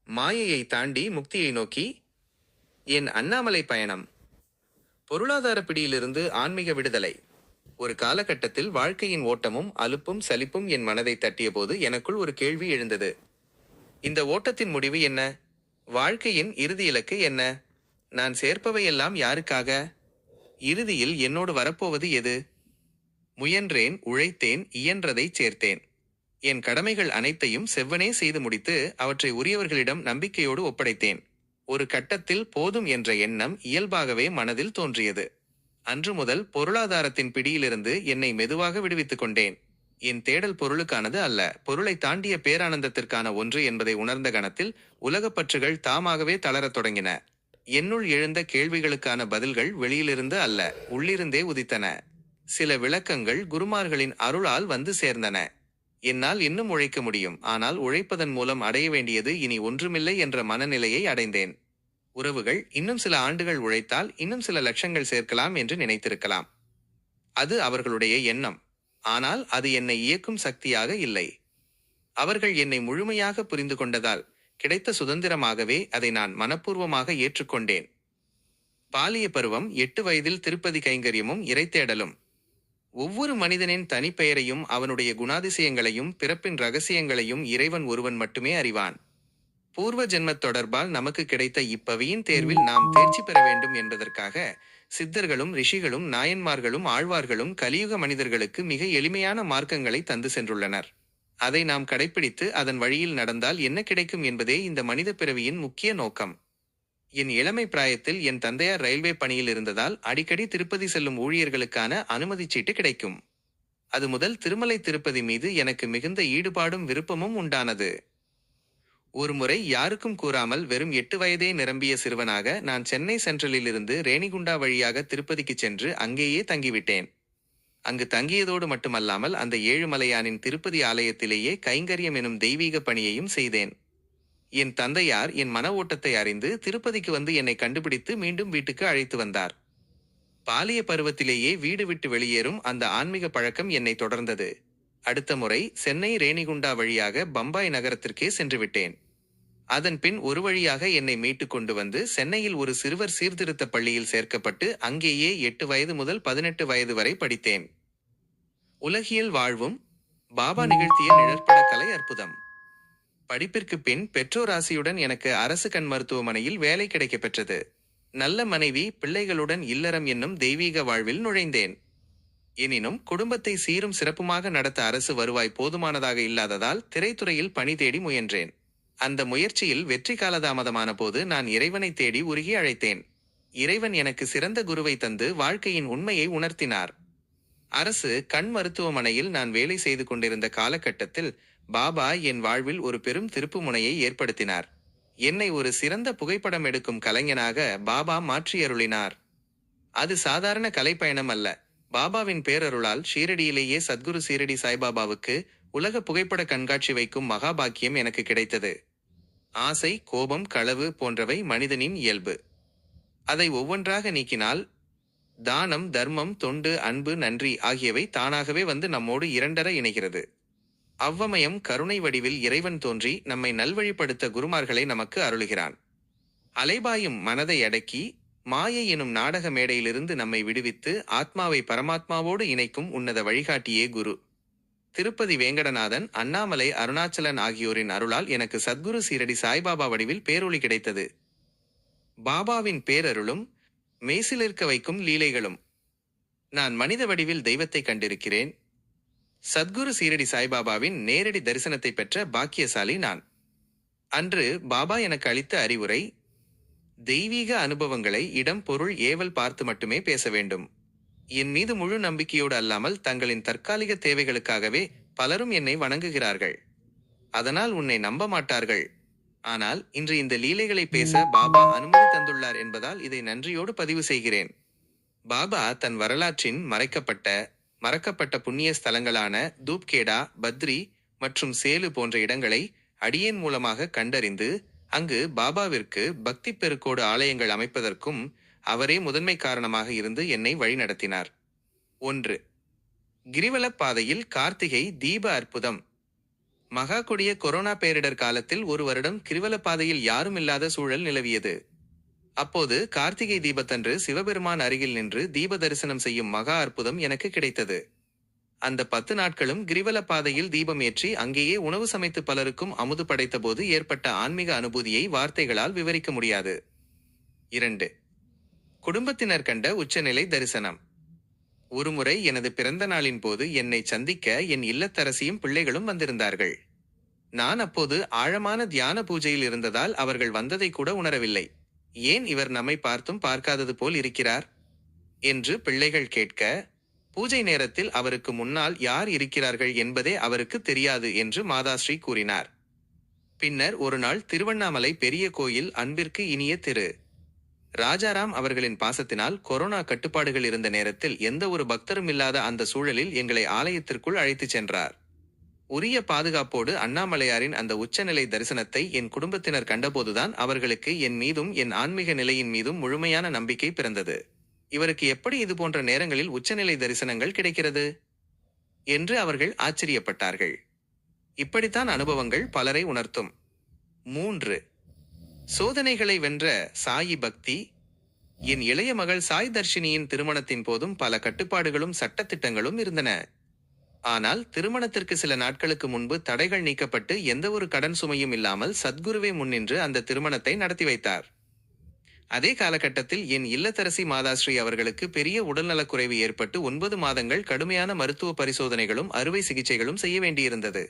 மாயையை தாண்டி முக்தியை நோக்கி என் அண்ணாமலை பயணம். பொருளாதார பிடியிலிருந்து ஆன்மீக விடுதலை. ஒரு காலகட்டத்தில் வாழ்க்கையின் ஓட்டமும் அலுப்பும் சலிப்பும் என் மனதை தட்டியபோது எனக்குள் ஒரு கேள்வி எழுந்தது. இந்த ஓட்டத்தின் முடிவு என்ன? வாழ்க்கையின் இறுதி இலக்கு என்ன? நான் சேர்ப்பவையெல்லாம் யாருக்காக? இறுதியில் என்னோடு வரப்போவது எது? முயன்றேன், உழைத்தேன், இயன்றதை சேர்த்தேன். என் கடமைகள் அனைத்தையும் செவ்வனே செய்து முடித்து அவற்றை உரியவர்களிடம் நம்பிக்கையோடு ஒப்படைத்தேன். ஒரு கட்டத்தில் போதும் என்ற எண்ணம் இயல்பாகவே மனதில் தோன்றியது. அன்று முதல் பொருளாதாரத்தின் பிடியிலிருந்து என்னை மெதுவாக விடுவித்துக் கொண்டேன். என் தேடல் பொருளுக்கானது அல்ல, பொருளை தாண்டிய பேரானந்தத்திற்கான ஒன்று என்பதை உணர்ந்த கணத்தில் உலகப் பற்றுகள் தாமாகவே தளரத் தொடங்கின. என்னுள் எழுந்த கேள்விகளுக்கான பதில்கள் வெளியிலிருந்து அல்ல, உள்ளிருந்தே உதித்தன. சில விளக்கங்கள் குருமார்களின் அருளால் வந்து சேர்ந்தன. என்னால் இன்னும் உழைக்க முடியும், ஆனால் உழைப்பதன் மூலம் அடைய வேண்டியது இனி ஒன்றுமில்லை என்ற மனநிலையை அடைந்தேன். உறவுகள் இன்னும் சில ஆண்டுகள் உழைத்தால் இன்னும் சில லட்சங்கள் சேர்க்கலாம் என்று நினைத்திருக்கலாம். அது அவர்களுடைய எண்ணம். ஆனால் அது என்னை இயக்கும் சக்தியாக இல்லை. அவர்கள் என்னை முழுமையாக புரிந்து கொண்டதால் கிடைத்த சுதந்திரமாகவே அதை நான் மனப்பூர்வமாக ஏற்றுக்கொண்டேன். பாலிய பருவம், 8 வயதில் திருப்பதி கைங்கரியமும் இறைத்தேடலும். ஒவ்வொரு மனிதனின் தனிப்பெயரையும் அவனுடைய குணாதிசயங்களையும் பிறப்பின் ரகசியங்களையும் இறைவன் ஒருவன் மட்டுமே அறிவான். பூர்வ ஜென்மத் தொடர்பால் நமக்கு கிடைத்த இப்பவியின் தேர்வில் நாம் தேர்ச்சி பெற வேண்டும் என்பதற்காக சித்தர்களும் ரிஷிகளும் நாயன்மார்களும் ஆழ்வார்களும் கலியுக மனிதர்களுக்கு மிக எளிமையான மார்க்கங்களை தந்து சென்றுள்ளனர். அதை நாம் கடைப்பிடித்து அதன் வழியில் நடந்தால் என்ன கிடைக்கும் என்பதே இந்த மனித பிறவியின் முக்கிய நோக்கம். என் இளமை பிராயத்தில் என் தந்தையார் ரயில்வே பணியில் இருந்ததால் அடிக்கடி திருப்பதி செல்லும் ஊழியர்களுக்கான அனுமதி சீட்டு கிடைக்கும். அது முதல் திருமலை திருப்பதி மீது எனக்கு மிகுந்த ஈடுபாடும் விருப்பமும் உண்டானது. ஒருமுறை யாருக்கும் கூறாமல் வெறும் 8 வயதே நிரம்பிய சிறுவனாக நான் சென்னை சென்ட்ரலில் இருந்து ரேணிகுண்டா வழியாக திருப்பதிக்கு சென்று அங்கேயே தங்கிவிட்டேன். அங்கு தங்கியதோடு மட்டுமல்லாமல் அந்த ஏழுமலையானின் திருப்பதி ஆலயத்திலேயே கைங்கரியம் எனும் தெய்வீக பணியையும் செய்தேன். என் தந்தையார் என் மன ஓட்டத்தை அறிந்து திருப்பதிக்கு வந்து என்னை கண்டுபிடித்து மீண்டும் வீட்டுக்கு அழைத்து வந்தார். பாலிய பருவத்திலேயே வீடு விட்டு வெளியேறும் அந்த ஆன்மீக பழக்கம் என்னை தொடர்ந்தது. அடுத்த முறை சென்னை ரேணிகுண்டா வழியாக பம்பாய் நகரத்திற்கே சென்று விட்டேன். அதன் பின் ஒரு வழியாக என்னை மீட்டு கொண்டு வந்து சென்னையில் ஒரு சிறுவர் சீர்திருத்த பள்ளியில் சேர்க்கப்பட்டு அங்கேயே 8 வயது முதல் 18 வயது வரை படித்தேன். உலகியல் வாழ்வும் பாபா நிகழ்த்திய நிழற்பட கலை அற்புதம். படிப்பிற்கு பின் பெற்றோர் ஆசியுடன் எனக்கு அரசு கண் மருத்துவமனையில் வேலை கிடைக்கப் பெற்றது. நல்ல மனைவி, பிள்ளைகளுடன் இல்லறம் என்னும் தெய்வீக வாழ்வில் நுழைந்தேன். எனினும் குடும்பத்தை சீரும் சிறப்புமாக நடத்த அரசு வருவாய் போதுமானதாக இல்லாததால் திரைத்துறையில் பணி தேடி முயன்றேன். அந்த முயற்சியில் வெற்றி காலதாமதமான போது நான் இறைவனை தேடி உருகி அழைத்தேன். இறைவன் எனக்கு சிறந்த குருவை தந்து வாழ்க்கையின் உண்மையை உணர்த்தினார். அரசு கண் மருத்துவமனையில் நான் வேலை செய்து கொண்டிருந்த காலகட்டத்தில் பாபா என் வாழ்வில் ஒரு பெரும் திருப்பு முனையை ஏற்படுத்தினார். என்னை ஒரு சிறந்த புகைப்படம் எடுக்கும் கலைஞனாக பாபா மாற்றியருளினார். அது சாதாரண கலைப்பயணம் அல்ல. பாபாவின் பேரருளால் ஷீரடியிலேயே சத்குரு சீரடி சாய்பாபாவுக்கு உலக புகைப்பட கண்காட்சி வைக்கும் மகாபாக்கியம் எனக்கு கிடைத்தது. ஆசை, கோபம், களவு போன்றவை மனிதனின் இயல்பு. அதை ஒவ்வொன்றாக நீக்கினால் தானம், தர்மம், தொண்டு, அன்பு, நன்றி ஆகியவை தானாகவே வந்து நம்மோடு இரண்டர இணைகிறது. அவ்வமயம் கருணை வடிவில் இறைவன் தோன்றி நம்மை நல்வழிப்படுத்த குருமார்களை நமக்கு அருளுகிறான். அலைபாயும் மனதை அடக்கி மாயை எனும் நாடக மேடையிலிருந்து நம்மை விடுவித்து ஆத்மாவை பரமாத்மாவோடு இணைக்கும் உன்னத வழிகாட்டியே குரு. திருப்பதி வேங்கடநாதன், அண்ணாமலை, அருணாச்சலன் ஆகியோரின் அருளால் எனக்கு சத்குரு சீரடி சாய்பாபா வடிவில் பேரொளி கிடைத்தது. பாபாவின் பேரருளும் மெய்சிலிருக்க வைக்கும் லீலைகளும். நான் மனித வடிவில் தெய்வத்தை கண்டிருக்கிறேன். சத்குரு சீரடி சாய்பாபாவின் நேரடி தரிசனத்தை பெற்ற பாக்கியசாலி நான். அன்று பாபா எனக்கு அளித்த அறிவுரை: தெய்வீக அனுபவங்களை இடம், பொருள், ஏவல் பார்த்து மட்டுமே பேச வேண்டும். என் மீது முழு நம்பிக்கையோடு அல்லாமல் தங்களின் தற்காலிக தேவைகளுக்காகவே பலரும் என்னை வணங்குகிறார்கள். அதனால் உன்னை நம்ப மாட்டார்கள். ஆனால் இன்று இந்த லீலைகளை பேச பாபா அனுமதி தந்துள்ளார் என்பதால் இதை நன்றியோடு பதிவு செய்கிறேன். பாபா தன் வரலாற்றின் மறக்கப்பட்ட புண்ணிய ஸ்தலங்களான தூப்கேடா, பத்ரி மற்றும் சேலு போன்ற இடங்களை அடியேன் மூலமாக கண்டறிந்து அங்கு பாபாவிற்கு பக்தி பெருக்கோடு ஆலயங்கள் அமைப்பதற்கும் அவரே முதன்மை காரணமாக இருந்து என்னை வழிநடத்தினார். 1. கிரிவலப் பாதையில் கார்த்திகை தீப அற்புதம். மகா கொடிய கொரோனா பேரிடர் காலத்தில் ஒரு வருடம் கிரிவலப்பாதையில் யாரும் இல்லாத சூழல் நிலவியது. அப்போது கார்த்திகை தீபத்தன்று சிவபெருமான் அருகில் நின்று தீப தரிசனம் செய்யும் மகா அற்புதம் எனக்கு கிடைத்தது. அந்த 10 நாட்களும் கிரிவல பாதையில் தீபம் ஏற்றி அங்கேயே உணவு சமைத்து பலருக்கும் அமுது படைத்த போது ஏற்பட்ட ஆன்மீக அனுபூதியை வார்த்தைகளால் விவரிக்க முடியாது. 2. குடும்பத்தினர் கண்ட உச்சநிலை தரிசனம். ஒருமுறை எனது பிறந்த நாளின் போது என்னை சந்திக்க என் இல்லத்தரசியும் பிள்ளைகளும் வந்திருந்தார்கள். நான் அப்போது ஆழமான தியான பூஜையில் இருந்ததால் அவர்கள் வந்ததை கூட உணரவில்லை. ஏன் இவர் நம்மை பார்த்தும் பார்க்காதது போல் இருக்கிறார் என்று பிள்ளைகள் கேட்க, பூஜை நேரத்தில் அவருக்கு முன்னால் யார் இருக்கிறார்கள் என்பதே அவருக்கு தெரியாது என்று மாதாஸ்ரீ கூறினார். பின்னர் ஒரு நாள் திருவண்ணாமலை பெரிய கோயில் அன்பிற்கு இனிய திரு ராஜாராம் அவர்களின் பாசத்தினால் கொரோனா கட்டுப்பாடுகள் இருந்த நேரத்தில் எந்த ஒரு பக்தரும் இல்லாத அந்த சூழலில் எங்களை ஆலயத்திற்குள் அழைத்துச் சென்றார். உரிய பாதுகாப்போடு அண்ணாமலையாரின் அந்த உச்சநிலை தரிசனத்தை என் குடும்பத்தினர் கண்டபோதுதான் அவர்களுக்கு என் மீதும் என் ஆன்மீக நிலையின் மீதும் முழுமையான நம்பிக்கை பிறந்தது. இவருக்கு எப்படி இது போன்ற நேரங்களில் உச்சநிலை தரிசனங்கள் கிடைக்கிறது என்று அவர்கள் ஆச்சரியப்பட்டார்கள். இப்படித்தான் அனுபவங்கள் பலரை உணர்த்தும். 3. சோதனைகளை வென்ற சாயி பக்தி. என் இளைய மகள் சாய் தர்ஷினியின் திருமணத்தின் போதும் பல கட்டுப்பாடுகளும் சட்டத்திட்டங்களும் இருந்தன. ஆனால் திருமணத்திற்கு சில நாட்களுக்கு முன்பு தடைகள் நீக்கப்பட்டு எந்த ஒரு கடன் சுமையும் இல்லாமல் சத்குருவே முன்னின்று அந்த திருமணத்தை நடத்தி வைத்தார். அதே காலகட்டத்தில் என் இல்லத்தரசி மாதாஸ்ரீ அவர்களுக்கு பெரிய உடல்நலக்குறைவு ஏற்பட்டு 9 மாதங்கள் கடுமையான மருத்துவ பரிசோதனைகளும் அறுவை சிகிச்சைகளும் செய்ய வேண்டியிருந்தது.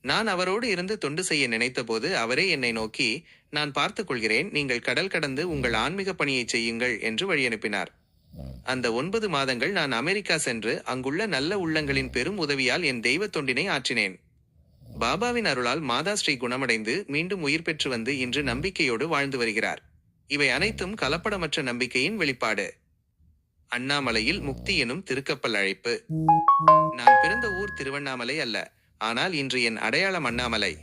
நான் அவரோடு இருந்து தொண்டு செய்ய நினைத்த போது அவரே என்னை நோக்கி, நான் பார்த்துக் கொள்கிறேன், நீங்கள் கடல் கடந்து உங்கள் ஆன்மீக பணியை செய்யுங்கள் என்று வழியனுப்பினார். அந்த 9 மாதங்கள் நான் அமெரிக்கா சென்று அங்குள்ள நல்ல உள்ளங்களின் பெரும் உதவியால் என் தெய்வ தொண்டினை ஆற்றினேன். பாபாவின் அருளால் மாதாஸ்ரீ குணமடைந்து மீண்டும் உயிர் பெற்று வந்து இன்று நம்பிக்கையோடு வாழ்ந்து வருகிறார். இவை அனைத்தும் கலப்படமற்ற நம்பிக்கையின் வெளிப்பாடு. அண்ணாமலையில் முக்தி எனும் திருக்கப்பல் அழைப்பு. நான் பிறந்த ஊர் திருவண்ணாமலை அல்ல, ஆனால் இன்று என் அடையாளம் அண்ணாமலை.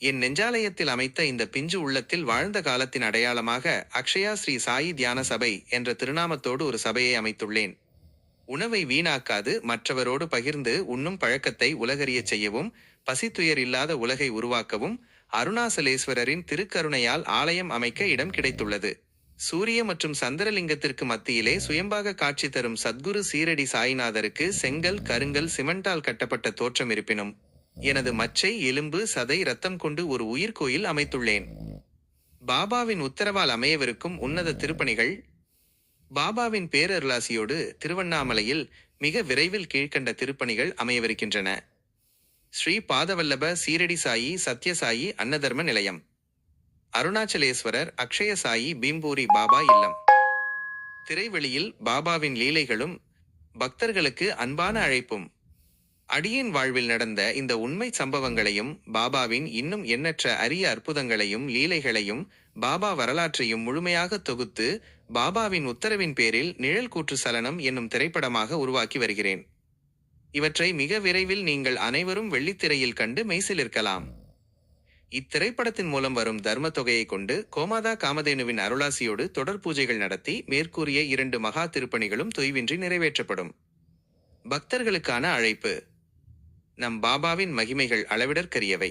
என் நெஞ்சாலயத்தில் அமைத்த இந்த பிஞ்சு உள்ளத்தில் வாழ்ந்த காலத்தின் அடையாளமாக அக்ஷயா ஸ்ரீ சாயி தியான சபை என்ற திருநாமத்தோடு ஒரு சபையை அமைத்துள்ளேன். உணவை வீணாக்காது மற்றவரோடு பகிர்ந்து உண்ணும் பழக்கத்தை உலகறியச் செய்யவும், பசித்துயர் இல்லாத உலகை உருவாக்கவும் அருணாசலேஸ்வரரின் திருக்கருணையால் ஆலயம் அமைக்க இடம் கிடைத்துள்ளது. சூரிய மற்றும் சந்திரலிங்கத்திற்கு மத்தியிலே சுயம்பாக காட்சி தரும் சத்குரு சீரடி சாயிநாதருக்கு செங்கல் கருங்கல் சிமெண்டால் கட்டப்பட்ட தோற்றம் இருப்பினும் எனது மச்சை எலும்பு சதை இரத்தம் கொண்டு ஒரு உயிர்கோயில் அமைத்துள்ளேன். பாபாவின் உத்தரவால் அமையவிருக்கும் உன்னத திருப்பணிகள். பாபாவின் பேரருளாசியோடு திருவண்ணாமலையில் மிக விரைவில் கீழ்கண்ட திருப்பணிகள் அமையவிருக்கின்றன. ஸ்ரீ பாதவல்லப சீரடி சாயி சத்யசாயி அன்னதர்ம நிலையம், அருணாச்சலேஸ்வரர் அக்ஷய சாயி பீம்பூரி பாபா இல்லம். திரைவெளியில் பாபாவின் லீலைகளும் பக்தர்களுக்கு அன்பான அழைப்பும். அடியேன் வாழ்வில் நடந்த இந்த உண்மை சம்பவங்களையும் பாபாவின் இன்னும் எண்ணற்ற அரிய அற்புதங்களையும் லீலைகளையும் பாபா வரலாற்றையும் முழுமையாக தொகுத்து பாபாவின் உத்தரவின் பேரில் நிழல் கூற்று சலனம் என்னும் திரைப்படமாக உருவாக்கி வருகிறேன். இவற்றை மிக விரைவில் நீங்கள் அனைவரும் வெள்ளித்திரையில் கண்டு மெய்சிலிருக்கலாம். இத்திரைப்படத்தின் மூலம் வரும் தர்ம தொகையை கொண்டு கோமாதா காமதேனுவின் அருளாசியோடு தொடர் பூஜைகள் நடத்தி மேற்கூறிய 2 மகா திருப்பணிகளும் தொய்வின்றி நிறைவேற்றப்படும். பக்தர்களுக்கான அழைப்பு. நம் பாபாவின் மகிமைகள் அளவிடற்கரியவை.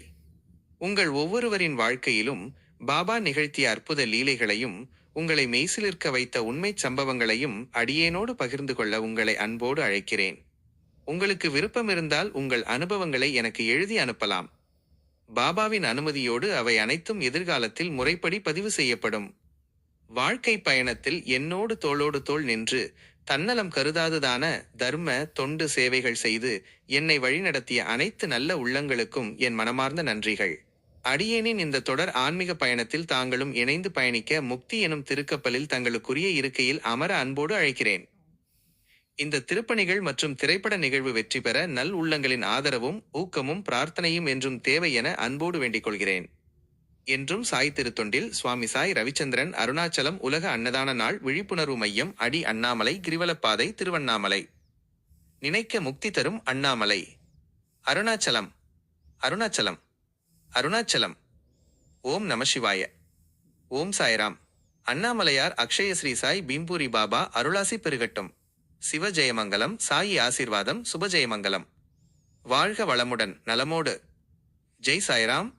உங்கள் ஒவ்வொருவரின் வாழ்க்கையிலும் பாபா நிகழ்த்திய அற்புத லீலைகளையும் உங்களை மெய்சிலிருக்க வைத்த உண்மை சம்பவங்களையும் அடியேனோடு பகிர்ந்து கொள்ள உங்களை அன்போடு அழைக்கிறேன். உங்களுக்கு விருப்பம் இருந்தால் உங்கள் அனுபவங்களை எனக்கு எழுதி அனுப்பலாம். பாபாவின் அனுமதியோடு அவை அனைத்தும் எதிர்காலத்தில் முறைப்படி பதிவு செய்யப்படும். வாழ்க்கை பயணத்தில் என்னோடு தோளோடு தோள் நின்று தன்னலம் கருதாததான தர்ம தொண்டு சேவைகள் செய்து என்னை வழிநடத்திய அனைத்து நல்ல உள்ளங்களுக்கும் என் மனமார்ந்த நன்றிகள். அடியேனின் இந்த தொடர் ஆன்மீக பயணத்தில் தாங்களும் இணைந்து பயணிக்க முக்தி எனும் திருக்கப்பலில் தங்களுக்குரிய இருக்கையில் அமர அன்போடு அழைக்கிறேன். இந்த திருப்பணிகள் மற்றும் திரைப்பட நிகழ்வு வெற்றி பெற நல் உள்ளங்களின் ஆதரவும் ஊக்கமும் பிரார்த்தனையும் என்றும் தேவை என அன்போடு வேண்டிக் கொள்கிறேன். என்றும் சாய் திருத்தொண்டில் சுவாமி சாய் ரவிச்சந்திரன், அருணாச்சலம் உலக அன்னதான நாள் விழிப்புணர்வு மையம், அடி அண்ணாமலை, கிரிவலப்பாதை, திருவண்ணாமலை. நினைக்க முக்தி தரும் அண்ணாமலை. அருணாச்சலம் அருணாச்சலம் அருணாச்சலம். ஓம் நம சிவாய. ஓம் சாய்ராம். அண்ணாமலையார் அக்ஷய ஸ்ரீ சாய் பீம்பூரி பாபா அருளாசி பெருகட்டும். சிவஜெயமங்கலம். சாயி ஆசீர்வாதம். சுபஜெயமங்கலம். வாழ்க வளமுடன் நலமோடு. ஜெய் சாய்ராம்.